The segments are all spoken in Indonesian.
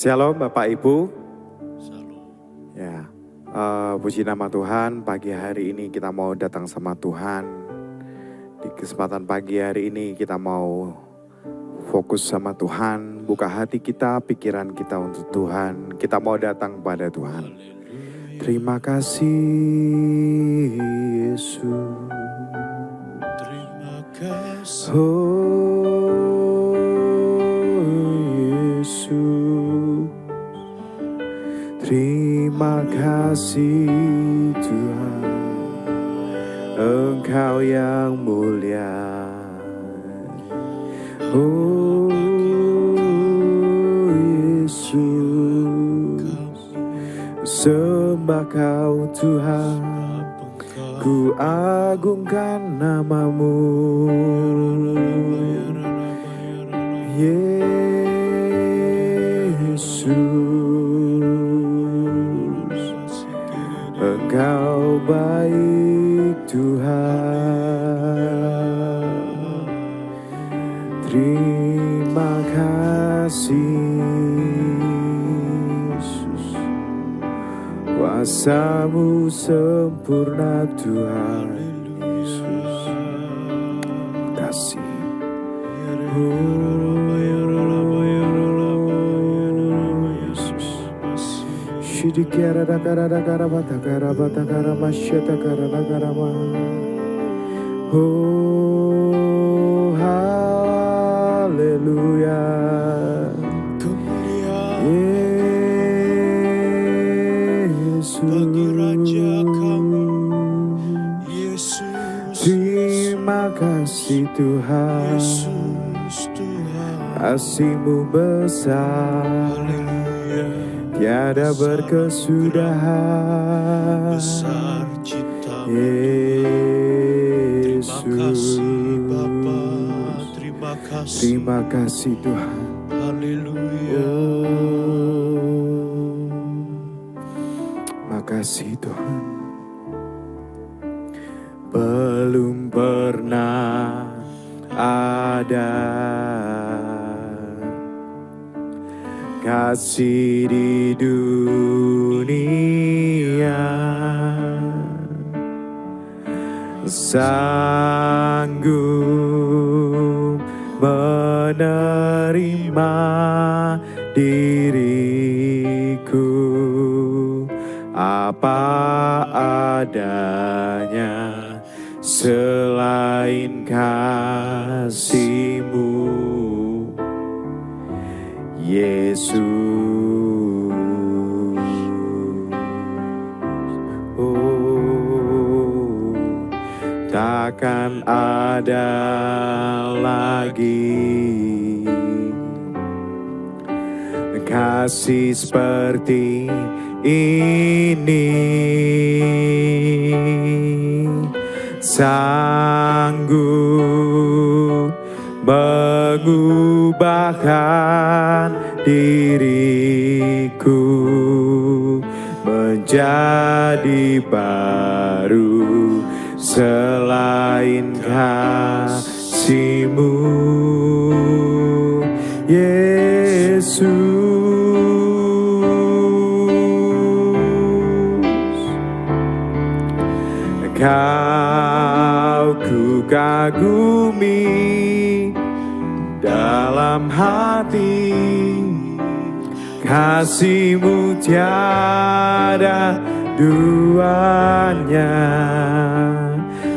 Shalom Bapak Ibu. Shalom. Ya, puji nama Tuhan. Pagi hari ini kita mau datang sama Tuhan. Di kesempatan pagi hari ini kita mau fokus sama Tuhan. Buka hati kita, pikiran kita untuk Tuhan. Kita mau datang pada Tuhan. Terima kasih Yesus. Terima kasih. Oh Yesus. Terima kasih Tuhan, Engkau yang mulia. Oh Yesus, sembah Kau Tuhan, ku agungkan namamu. Yesus, Engkau baik Tuhan. Terima kasih Yesus, kuasa-Mu sempurna Tuhan. Yesus, kasih. Oh, haleluya. Yesus, Bagi Raja Kamu, Yesus. terima kasih Tuhan. Yesus Tuhan. Kasih-Mu besar, Haleluya. tiada berkesudahan. Besar cinta-Mu. Yesus, Terima kasih Bapa. Terima kasih. terima kasih Tuhan. Haleluya. Makasih Tuhan. Belum pernah ada kasih di dunia sanggup menerima diriku apa adanya, selain kasih-Mu Yesus. Oh, takkan ada lagi kasih seperti ini, sanggup mengubahkan diriku menjadi baru, selain kasih-Mu Yesus. Kau ku kagumi dalam hati, kasih-Mu tiada duanya.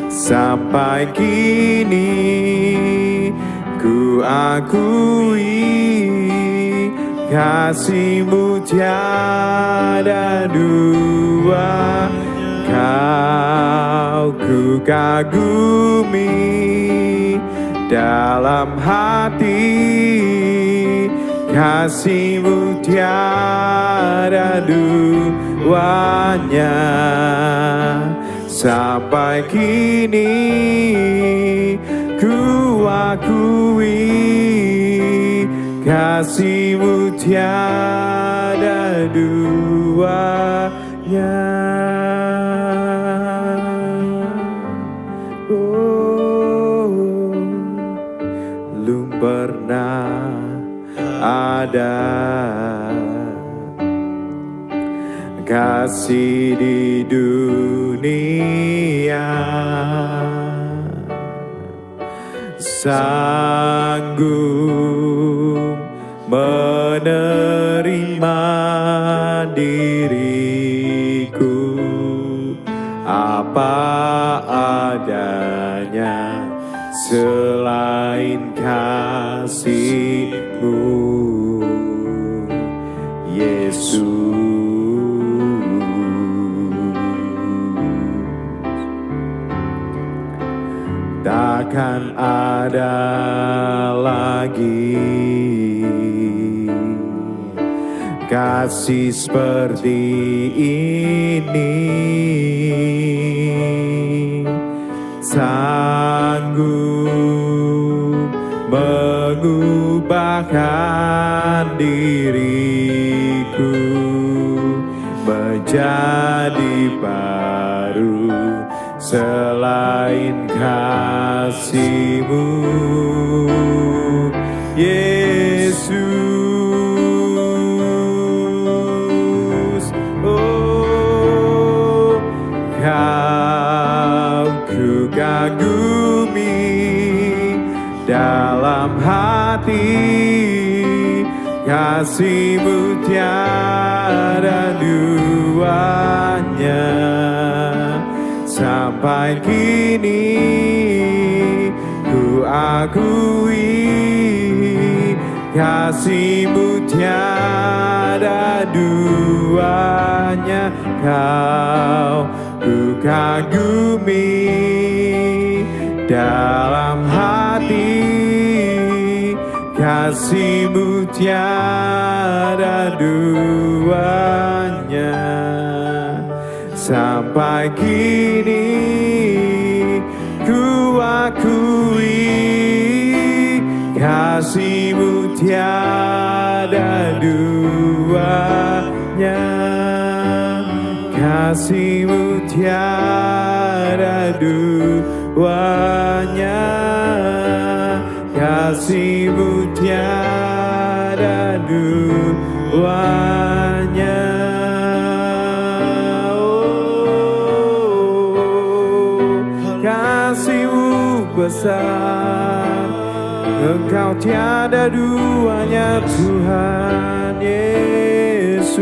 Sampai kini ku akui, kasih-Mu tiada duanya. Kau ku kagumi dalam hati, kasih-Mu tiada duanya. Sampai kini ku akui, kasih-Mu tiada duanya. Belum pernah ada kasih di dunia, sanggup menerima diriku apa adanya, selain kasih-Mu, Yesus. Takkan ada lagi kasih seperti ini, sanggup mengubahkan diriku menjadi baru, selain kasih-Mu, Yesus. Oh, Kau ku kagumi dalam hati, kasih-Mu tiada duanya. Sampai kini ku akui, kasih-Mu tiada duanya. Kau ku kagumi dalam hati, kasih-Mu tiada duanya. Sampai kini ku akui, kasih-Mu tiada duanya, kasih-Mu tiada duanya, kasih-Mu tiada duanya. Kasih-Mu besar, Engkau tiada duanya Tuhan Yesus.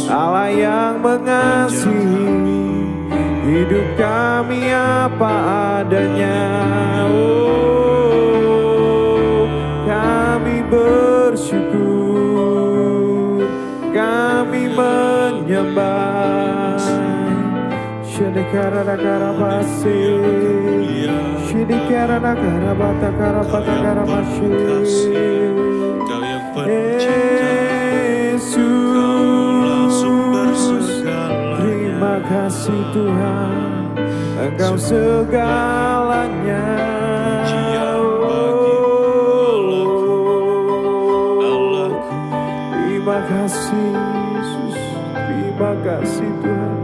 Allah yang mengasihi hidup kami apa adanya. Oh, kami bersyukur, kami menyembah. Shedikara nakara basi, shedikara nakara bata kara basi. Kau yang pencipta, Kaulah sumber segala. Terima kasih Tuhan, Engkau segalanya. Pujian bagimu, Allahku. Terima kasih Yesus, terima kasih Tuhan.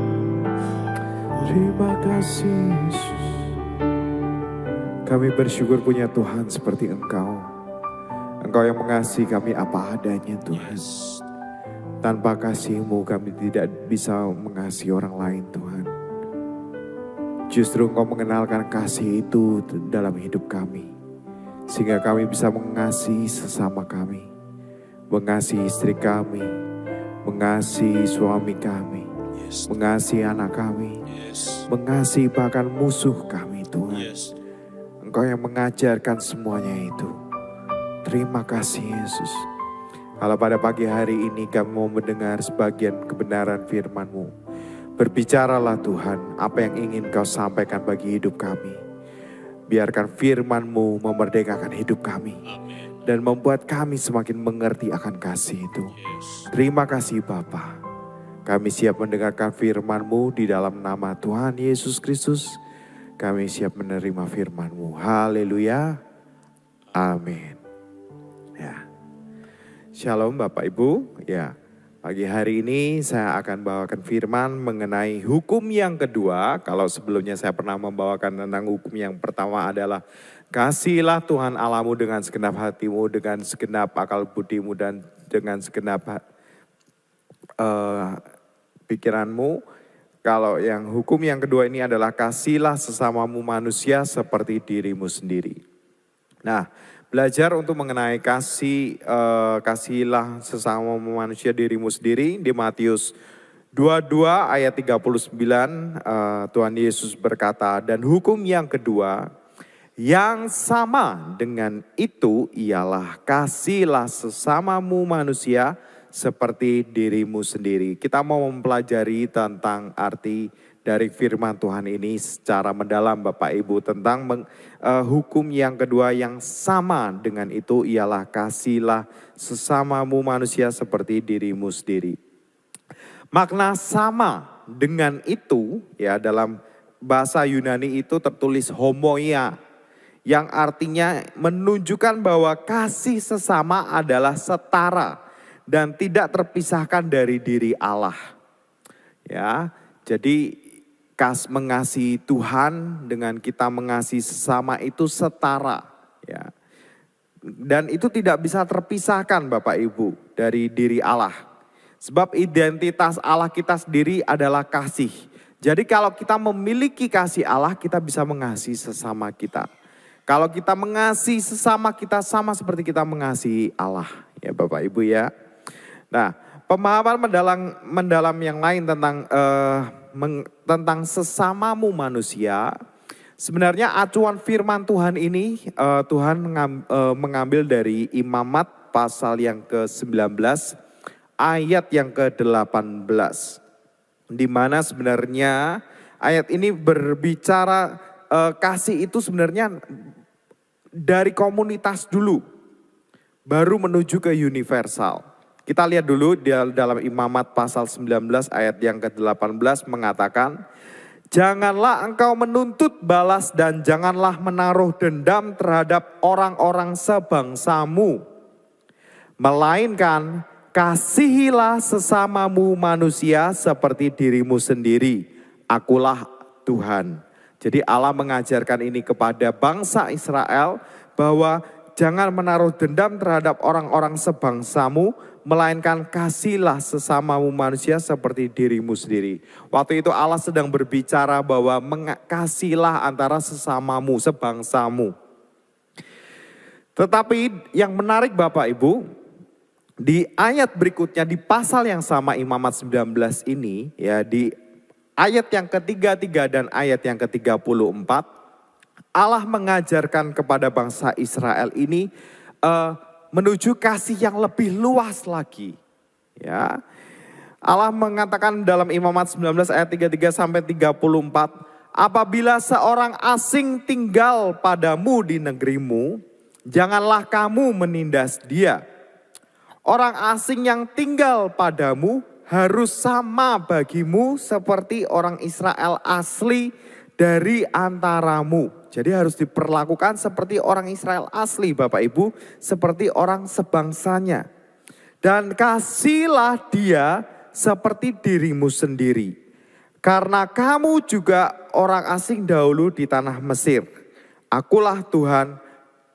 Terima kasih Yesus. Kami bersyukur punya Tuhan seperti Engkau. Engkau yang mengasihi kami apa adanya Tuhan. Tanpa kasih-Mu kami tidak bisa mengasihi orang lain Tuhan. Justru Engkau mengenalkan kasih itu dalam hidup kami. Sehingga kami bisa mengasihi sesama kami. Mengasihi istri kami. Mengasihi suami kami. Mengasihi anak kami. Mengasihi bahkan musuh kami Tuhan. Engkau yang mengajarkan semuanya itu. Terima kasih Yesus. Kalau pada pagi hari ini kami mau mendengar sebagian kebenaran firman-Mu. Berbicaralah Tuhan apa yang ingin Kau sampaikan bagi hidup kami. Biarkan firman-Mu memerdekakan hidup kami. Dan membuat kami semakin mengerti akan kasih itu. Terima kasih Bapa. Kami siap mendengarkan firman-Mu di dalam nama Tuhan Yesus Kristus. Kami siap menerima firman-Mu. Haleluya. Amin. Ya. Shalom Bapak Ibu. Ya. Pagi hari ini saya akan bawakan firman mengenai hukum yang kedua. Kalau sebelumnya saya pernah membawakan tentang hukum yang pertama adalah kasihilah Tuhan Allahmu dengan segenap hatimu, dengan segenap akal budimu, dan dengan segenap eh, pikiranmu, kalau yang hukum yang kedua ini adalah kasihlah sesamamu manusia seperti dirimu sendiri. Nah, belajar untuk mengenai kasihilah sesamamu manusia dirimu sendiri di Matius 22 ayat 39, Tuhan Yesus berkata, dan hukum yang kedua yang sama dengan itu ialah kasihlah sesamamu manusia seperti dirimu sendiri. Kita mau mempelajari tentang arti dari firman Tuhan ini secara mendalam Bapak Ibu tentang hukum yang kedua yang sama dengan itu ialah kasihlah sesamamu manusia seperti dirimu sendiri. Makna sama dengan itu ya dalam bahasa Yunani itu tertulis homoia, yang artinya menunjukkan bahwa kasih sesama adalah setara dan tidak terpisahkan dari diri Allah. Ya, jadi mengasihi Tuhan dengan kita mengasihi sesama itu setara, ya. Dan itu tidak bisa terpisahkan Bapak Ibu dari diri Allah. Sebab identitas Allah kita sendiri adalah kasih. Jadi kalau kita memiliki kasih Allah, kita bisa mengasihi sesama kita. Kalau kita mengasihi sesama kita sama seperti kita mengasihi Allah, ya Bapak Ibu ya. Nah, pemahaman mendalam yang lain tentang sesamamu manusia, sebenarnya acuan firman Tuhan ini Tuhan mengambil dari Imamat pasal yang ke-19 ayat yang ke-18. Di mana sebenarnya ayat ini berbicara kasih itu sebenarnya dari komunitas dulu, baru menuju ke universal. Kita lihat dulu dalam Imamat pasal 19 ayat yang ke-18 mengatakan, janganlah engkau menuntut balas dan janganlah menaruh dendam terhadap orang-orang sebangsamu. Melainkan kasihilah sesamamu manusia seperti dirimu sendiri. Akulah Tuhan. Jadi Allah mengajarkan ini kepada bangsa Israel bahwa jangan menaruh dendam terhadap orang-orang sebangsamu, melainkan kasihlah sesamamu manusia seperti dirimu sendiri. Waktu itu Allah sedang berbicara bahwa kasihlah antara sesamamu, sebangsamu. Tetapi yang menarik Bapak Ibu, di ayat berikutnya di pasal yang sama Imamat 19 ini, ya di ayat yang ke-33 dan ayat yang ke-34, Allah mengajarkan kepada bangsa Israel ini menuju kasih yang lebih luas lagi. Ya, Allah mengatakan dalam Imamat 19 ayat 33 sampai 34, apabila seorang asing tinggal padamu di negerimu, janganlah kamu menindas dia. Orang asing yang tinggal padamu harus sama bagimu seperti orang Israel asli dari antaramu. Jadi harus diperlakukan seperti orang Israel asli Bapak Ibu, seperti orang sebangsanya. Dan kasihlah dia seperti dirimu sendiri. Karena kamu juga orang asing dahulu di tanah Mesir. Akulah Tuhan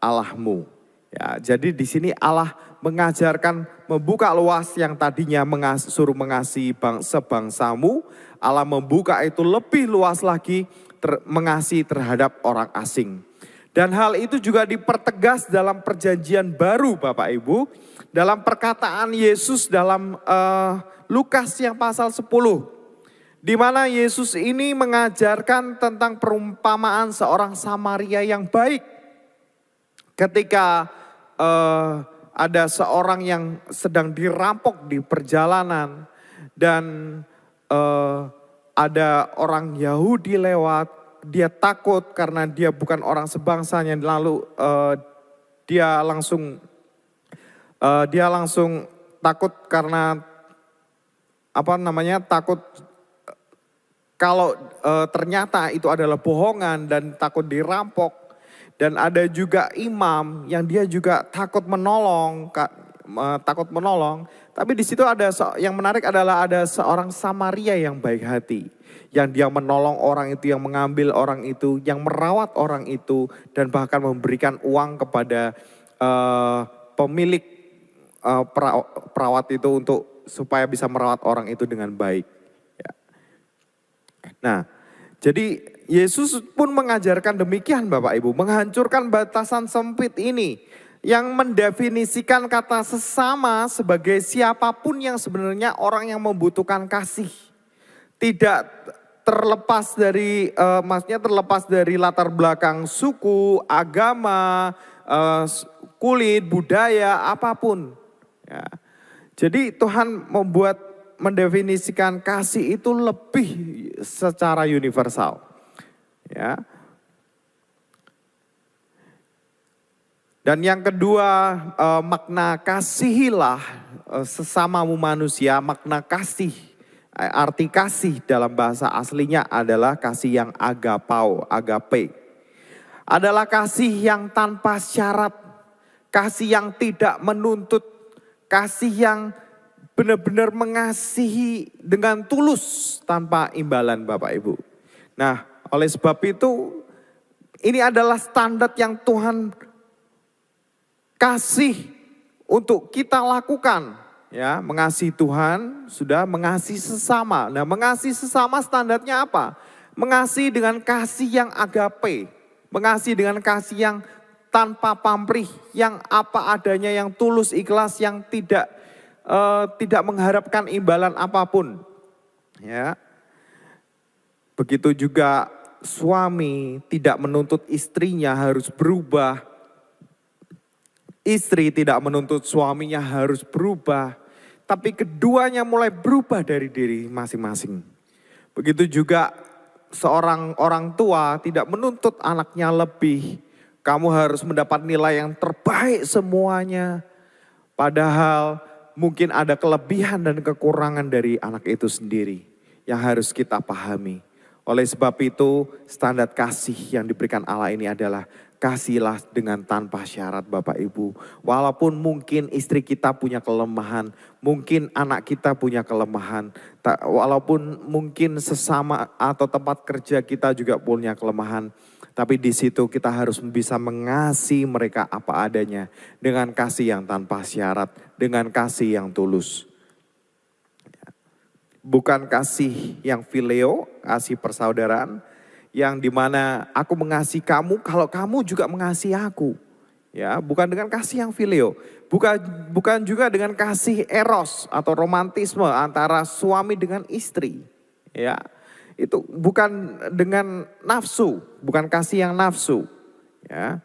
Allahmu. Ya, jadi di sini Allah mengajarkan membuka luas yang tadinya suruh mengasihi sebangsamu, Allah membuka itu lebih luas lagi mengasihi terhadap orang asing. Dan hal itu juga dipertegas dalam perjanjian baru Bapak Ibu, dalam perkataan Yesus dalam Lukas yang pasal 10. Di mana Yesus ini mengajarkan tentang perumpamaan seorang Samaria yang baik. Ketika ada seorang yang sedang dirampok di perjalanan dan ada orang Yahudi lewat, dia takut karena dia bukan orang sebangsanya, lalu dia langsung takut karena takut kalau ternyata itu adalah bohongan dan takut dirampok. Dan ada juga imam yang dia juga takut menolong. Tapi di situ ada yang menarik adalah ada seorang Samaria yang baik hati. Yang dia menolong orang itu, yang mengambil orang itu, yang merawat orang itu. Dan bahkan memberikan uang kepada pemilik perawat itu untuk supaya bisa merawat orang itu dengan baik. Ya. Nah, jadi Yesus pun mengajarkan demikian Bapak Ibu, menghancurkan batasan sempit ini yang mendefinisikan kata sesama sebagai siapapun yang sebenarnya orang yang membutuhkan kasih. Tidak terlepas dari, maksudnya terlepas dari latar belakang suku, agama, kulit, budaya, apapun. Ya. Jadi Tuhan mendefinisikan kasih itu lebih secara universal. Ya. Dan yang kedua, makna kasihilah sesamamu manusia, makna kasih. Arti kasih dalam bahasa aslinya adalah kasih yang agapau, agape. Adalah kasih yang tanpa syarat, kasih yang tidak menuntut, kasih yang benar-benar mengasihi dengan tulus tanpa imbalan Bapak Ibu. Nah, oleh sebab itu ini adalah standar yang Tuhan kasih untuk kita lakukan. Ya, mengasihi Tuhan, sudah mengasihi sesama. Nah, mengasihi sesama standarnya apa? Mengasihi dengan kasih yang agape. Mengasihi dengan kasih yang tanpa pamrih, yang apa adanya, yang tulus, ikhlas, yang tidak mengharapkan imbalan apapun. Ya. Begitu juga suami tidak menuntut istrinya harus berubah. Istri tidak menuntut suaminya harus berubah, tapi keduanya mulai berubah dari diri masing-masing. Begitu juga seorang orang tua tidak menuntut anaknya lebih. Kamu harus mendapat nilai yang terbaik semuanya. Padahal mungkin ada kelebihan dan kekurangan dari anak itu sendiri yang harus kita pahami. Oleh sebab itu standar kasih yang diberikan Allah ini adalah kasihlah dengan tanpa syarat Bapak Ibu. Walaupun mungkin istri kita punya kelemahan, mungkin anak kita punya kelemahan, walaupun mungkin sesama atau tempat kerja kita juga punya kelemahan. Tapi di situ kita harus bisa mengasihi mereka apa adanya dengan kasih yang tanpa syarat, dengan kasih yang tulus. Bukan kasih yang phileo, kasih persaudaraan, yang dimana aku mengasihi kamu kalau kamu juga mengasihi aku. Ya, bukan dengan kasih yang phileo, bukan juga dengan kasih eros atau romantisme antara suami dengan istri. Ya, itu bukan dengan nafsu, bukan kasih yang nafsu. Ya.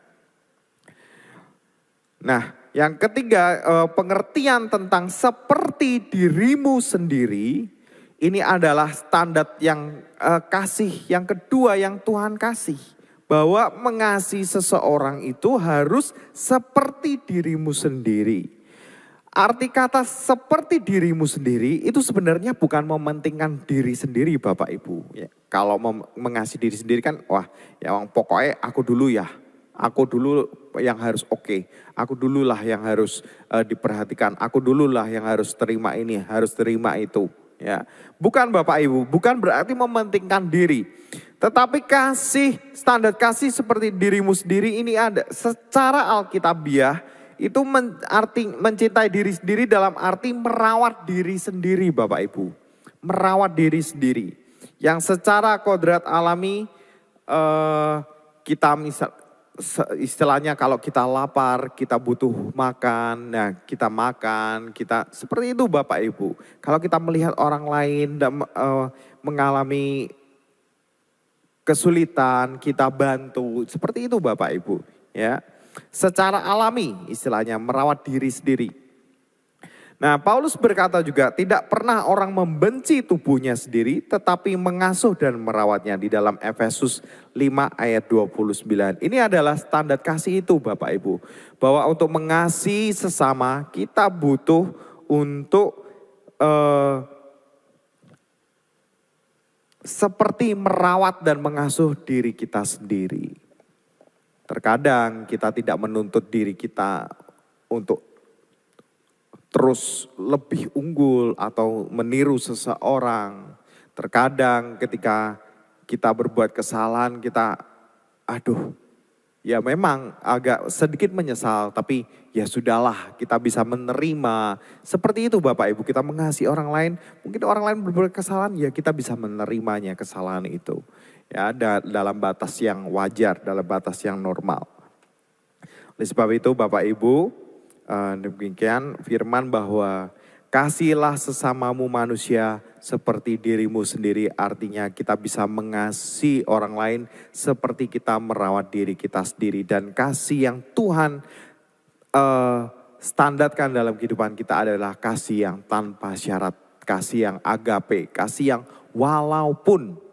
Nah, yang ketiga, pengertian tentang seperti dirimu sendiri. Ini adalah standar yang kasih yang kedua yang Tuhan kasih. Bahwa mengasihi seseorang itu harus seperti dirimu sendiri. Arti kata seperti dirimu sendiri itu sebenarnya bukan mementingkan diri sendiri Bapak Ibu. Ya, kalau mengasihi diri sendiri kan wah ya pokoknya aku dulu ya. Aku dulu yang harus oke. Aku dululah yang harus diperhatikan. Aku dululah yang harus terima ini, harus terima itu. Ya, bukan Bapak Ibu, bukan berarti mementingkan diri. Tetapi kasih, standar kasih seperti dirimu sendiri ini ada. Secara alkitabiah itu mencintai diri sendiri dalam arti merawat diri sendiri Bapak Ibu. Merawat diri sendiri. Yang secara kodrat alami kita istilahnya kalau kita lapar, kita butuh makan, nah kita makan, kita seperti itu Bapak Ibu. Kalau kita melihat orang lain mengalami kesulitan, kita bantu, seperti itu Bapak Ibu. Ya, secara alami istilahnya merawat diri sendiri. Nah, Paulus berkata juga tidak pernah orang membenci tubuhnya sendiri tetapi mengasuh dan merawatnya di dalam Efesus 5 ayat 29. Ini adalah standar kasih itu Bapak Ibu. Bahwa untuk mengasihi sesama kita butuh untuk seperti merawat dan mengasuh diri kita sendiri. Terkadang kita tidak menuntut diri kita untuk terus lebih unggul atau meniru seseorang. Terkadang ketika kita berbuat kesalahan kita, aduh ya memang agak sedikit menyesal, tapi ya sudahlah, kita bisa menerima. Seperti itu Bapak Ibu, kita mengasihi orang lain, mungkin orang lain berbuat kesalahan, ya kita bisa menerimanya kesalahan itu. Ya dalam batas yang wajar, dalam batas yang normal. Oleh sebab itu Bapak Ibu, demikian firman bahwa kasihilah sesamamu manusia seperti dirimu sendiri. Artinya kita bisa mengasihi orang lain seperti kita merawat diri kita sendiri. Dan kasih yang Tuhan standarkan dalam kehidupan kita adalah kasih yang tanpa syarat. Kasih yang agape, kasih yang walaupun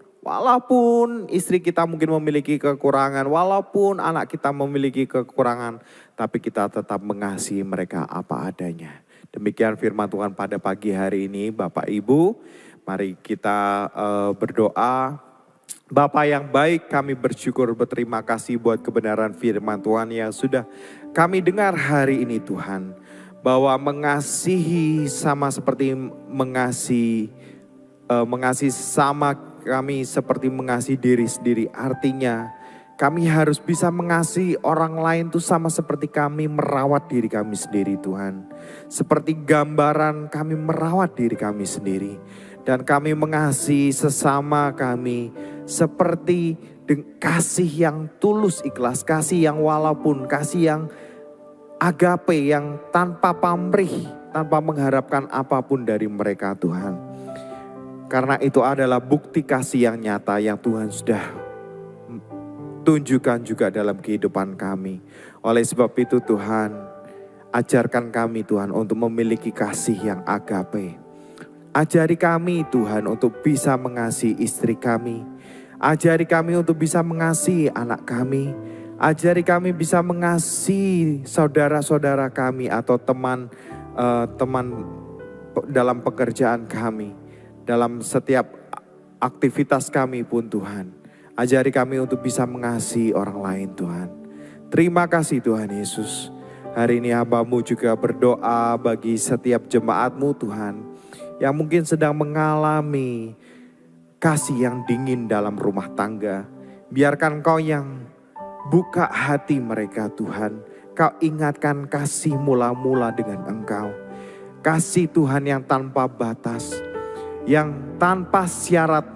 istri kita mungkin memiliki kekurangan, walaupun anak kita memiliki kekurangan, tapi kita tetap mengasihi mereka apa adanya. Demikian firman Tuhan pada pagi hari ini Bapak Ibu. Mari kita berdoa. Bapa yang baik, kami bersyukur berterima kasih buat kebenaran firman Tuhan yang sudah kami dengar hari ini Tuhan. Bahwa mengasihi sama seperti mengasihi sama kami seperti mengasihi diri sendiri. Artinya kami harus bisa mengasihi orang lain itu sama seperti kami merawat diri kami sendiri Tuhan. Seperti gambaran kami merawat diri kami sendiri. Dan kami mengasihi sesama kami seperti kasih yang tulus ikhlas. Kasih yang walaupun, kasih yang agape, yang tanpa pamrih, tanpa mengharapkan apapun dari mereka Tuhan. Karena itu adalah bukti kasih yang nyata yang Tuhan sudah tunjukkan juga dalam kehidupan kami. Oleh sebab itu Tuhan, ajarkan kami Tuhan untuk memiliki kasih yang agape. Ajari kami Tuhan untuk bisa mengasihi istri kami. Ajari kami untuk bisa mengasihi anak kami. Ajari kami bisa mengasihi saudara-saudara kami atau teman dalam pekerjaan kami. Dalam setiap aktivitas kami pun Tuhan. Ajari kami untuk bisa mengasihi orang lain Tuhan. Terima kasih Tuhan Yesus. Hari ini hamba-Mu juga berdoa bagi setiap jemaat-Mu Tuhan. Yang mungkin sedang mengalami kasih yang dingin dalam rumah tangga. Biarkan Kau yang buka hati mereka Tuhan. Kau ingatkan kasih mula-mula dengan Engkau. Kasih Tuhan yang tanpa batas. Yang tanpa syarat.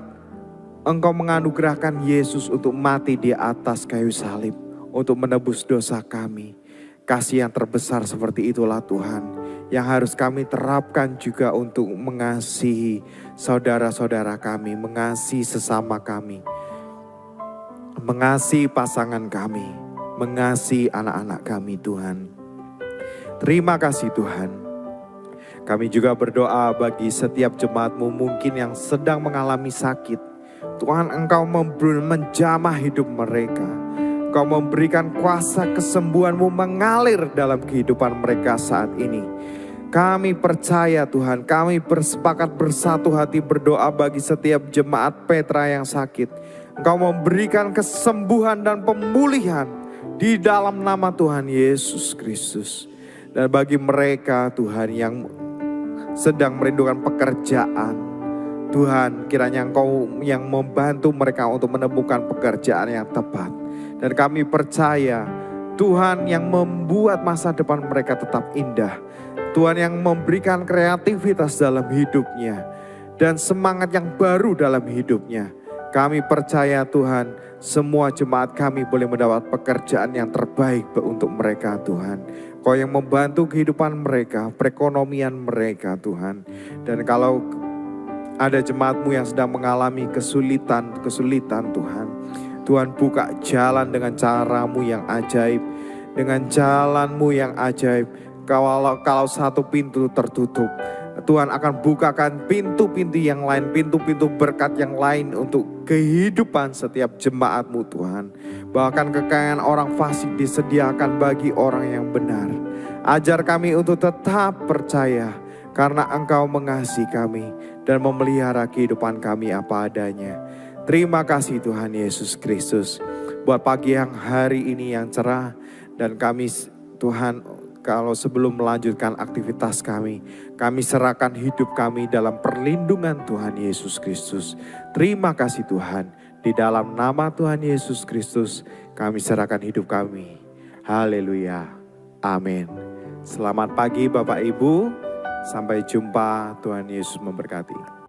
Engkau menganugerahkan Yesus untuk mati di atas kayu salib. Untuk menebus dosa kami. Kasih yang terbesar seperti itulah Tuhan. Yang harus kami terapkan juga untuk mengasihi saudara-saudara kami. Mengasihi sesama kami. Mengasihi pasangan kami. Mengasihi anak-anak kami Tuhan. Terima kasih Tuhan. Kami juga berdoa bagi setiap jemaat-Mu mungkin yang sedang mengalami sakit. Tuhan Engkau menjamah hidup mereka. Engkau memberikan kuasa kesembuhan-Mu mengalir dalam kehidupan mereka saat ini. Kami percaya Tuhan, kami bersepakat bersatu hati berdoa bagi setiap jemaat Petra yang sakit. Engkau memberikan kesembuhan dan pemulihan di dalam nama Tuhan Yesus Kristus. Dan bagi mereka Tuhan yang sedang merindukan pekerjaan, Tuhan kiranya Engkau yang membantu mereka untuk menemukan pekerjaan yang tepat. Dan kami percaya Tuhan yang membuat masa depan mereka tetap indah. Tuhan yang memberikan kreativitas dalam hidupnya. Dan semangat yang baru dalam hidupnya. Kami percaya Tuhan semua jemaat kami boleh mendapat pekerjaan yang terbaik untuk mereka Tuhan. Kau yang membantu kehidupan mereka, perekonomian mereka Tuhan. Dan kalau ada jemaat-Mu yang sedang mengalami kesulitan Tuhan. Tuhan buka jalan dengan cara-Mu yang ajaib. Dengan jalan-Mu yang ajaib. Kalau satu pintu tertutup, Tuhan akan bukakan pintu-pintu yang lain. Pintu-pintu berkat yang lain untuk kehidupan setiap jemaat-Mu Tuhan. Bahkan kekayaan orang fasik disediakan bagi orang yang benar. Ajar kami untuk tetap percaya. Karena Engkau mengasihi kami dan memelihara kehidupan kami apa adanya. Terima kasih Tuhan Yesus Kristus. Buat pagi yang hari ini yang cerah. Dan kami Tuhan kalau sebelum melanjutkan aktivitas kami serahkan hidup kami dalam perlindungan Tuhan Yesus Kristus. Terima kasih Tuhan. Di dalam nama Tuhan Yesus Kristus kami serahkan hidup kami. Haleluya. Amin. Selamat pagi Bapak Ibu. Sampai jumpa. Tuhan Yesus memberkati.